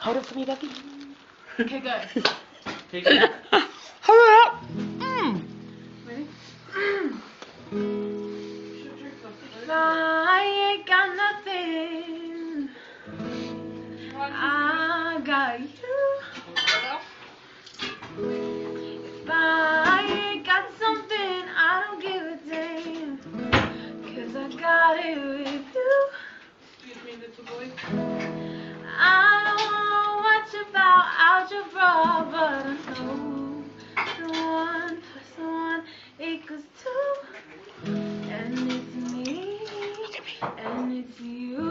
Hold it for me, Becky. Okay, go. Okay, go. Hurry up. Ready? If I ain't got nothing, I got you. If I ain't got something, I don't give a damn, 'cause I got it with you. Excuse me, little boy. I don't know much about algebra, but I know the 1 plus 1 equals 2. And it's me, and it's you.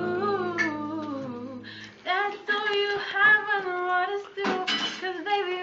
That's all you have on the waters do, 'cause baby